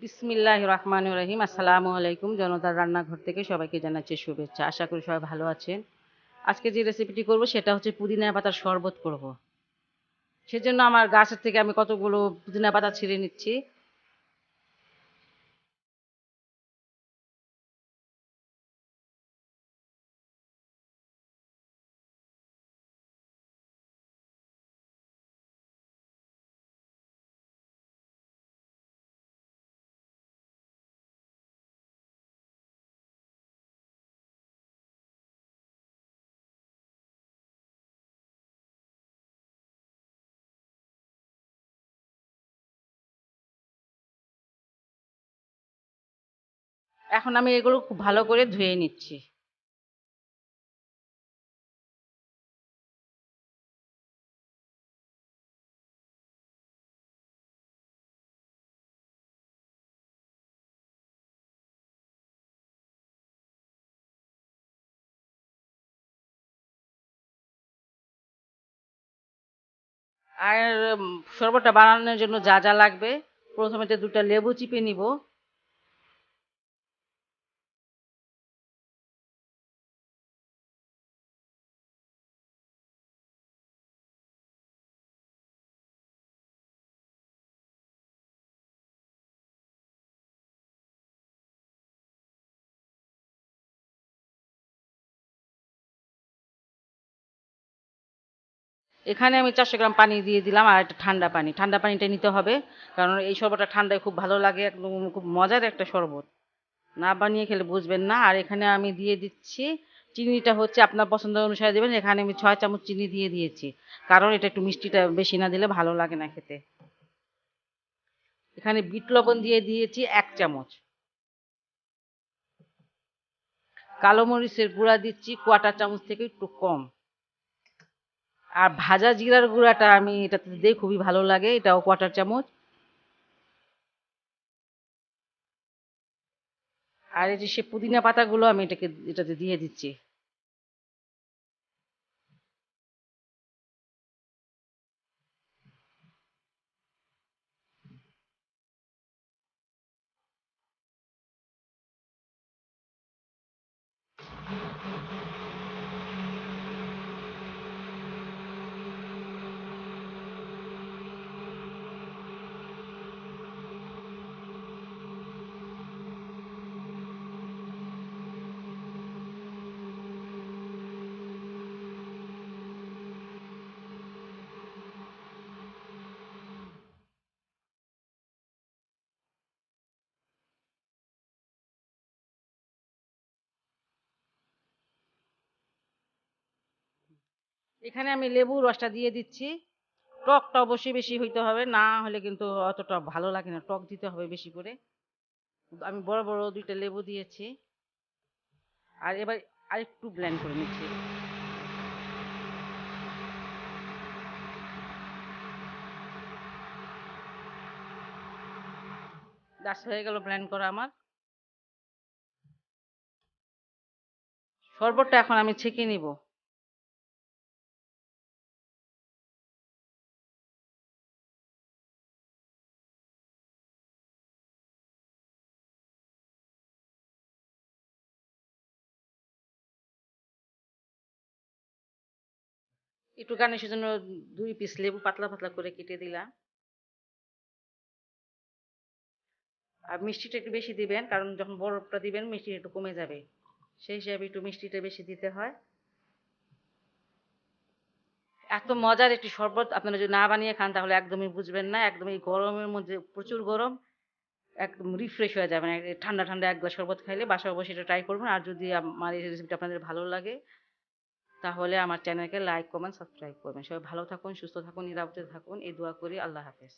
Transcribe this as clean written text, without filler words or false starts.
বিসমিল্লাহির রহমানির রহিম। আসসালামু আলাইকুম। জনতার রান্নাঘর থেকে সবাইকে জানাচ্ছি শুভেচ্ছা। আশা করি সবাই ভালো আছেন। আজকে যে রেসিপিটি করব সেটা হচ্ছে পুদিনা পাতার শরবত করব। সেজন্য আমার গাছের থেকে আমি কতগুলো পুদিনা পাতা ছিঁড়ে নিচ্ছি। এখন আমি এগুলো খুব ভালো করে ধুয়ে নিচ্ছি। আর শরবতটা বানানোর জন্য যা যা লাগবে, প্রথমে তো 2টা লেবু চিপে নিব। এখানে আমি 400 গ্রাম পানি দিয়ে দিলাম আর একটা ঠান্ডা পানি। ঠান্ডা পানিটা নিতে হবে, কারণ এই শরবতটা ঠান্ডায় খুব ভালো লাগে। একদম খুব মজার একটা শরবত। না বানিয়ে খেলে বুঝবেন না। আর এখানে আমি দিয়ে দিচ্ছি চিনিটা হচ্ছে আপনার পছন্দ অনুসারে দেবেন। এখানে আমি 6 চামচ চিনি দিয়ে দিয়েছি, কারণ এটা একটু মিষ্টিটা বেশি না দিলে ভালো লাগে না খেতে। এখানে বিট লবণ দিয়ে দিয়েছি 1 চামচ। কালো মরিচের গুঁড়া দিচ্ছি 1/4 চামচ থেকে একটু কম। আর ভাজা জিরার গুঁড়াটা আমি এটাতে দিই, খুবই ভালো লাগে, এটাও 1/4 চামচ। আর এই যে সে পুদিনা পাতাগুলো আমি এটাতে দিয়ে দিচ্ছি। এখানে আমি লেবুর রসটা দিয়ে দিচ্ছি। টকটা অবশ্যই বেশি হইতে হবে, না হলে কিন্তু অতটা ভালো লাগে না। টক দিতে হবে বেশি করে। আমি বড় বড় 2টা লেবু দিয়েছি। আর এবার আরেকটু ব্লেন্ড করে নিচ্ছি। ব্যাস হয়ে গেল ব্লেন্ড করা আমার। শরবতটা এখন আমি ছেঁকে নিব। একটু গার্নিশের জন্য 2 পিস লেবু পাতলা পাতলা করে কেটে দিলাম। আর মিষ্টিটা একটু বেশি দিবেন, কারণ যখন বরফটা দিবেন মিষ্টি একটু কমে যাবে। সেই হিসাবে একটু মিষ্টিটা বেশি দিতে হয়। এত মজার একটি শরবত আপনারা যদি না বানিয়ে খান তাহলে একদমই বুঝবেন না। একদম এই গরমের মধ্যে, প্রচুর গরম, একদম রিফ্রেশ হয়ে যাবেন। ঠান্ডা ঠান্ডা এক গ্লাস শরবত খাইলে বাসায় অবশ্যই এটা ট্রাই করবেন। আর যদি আমার এই রেসিপিটা আপনাদের ভালো লাগে তাহলে আমার চ্যানেলকে লাইক, কমেন্ট, সাবস্ক্রাইব করবেন। সবাই ভালো থাকুন, সুস্থ থাকুন, নিরাপদে থাকুন, এই দোয়া করি। আল্লাহ হাফেজ।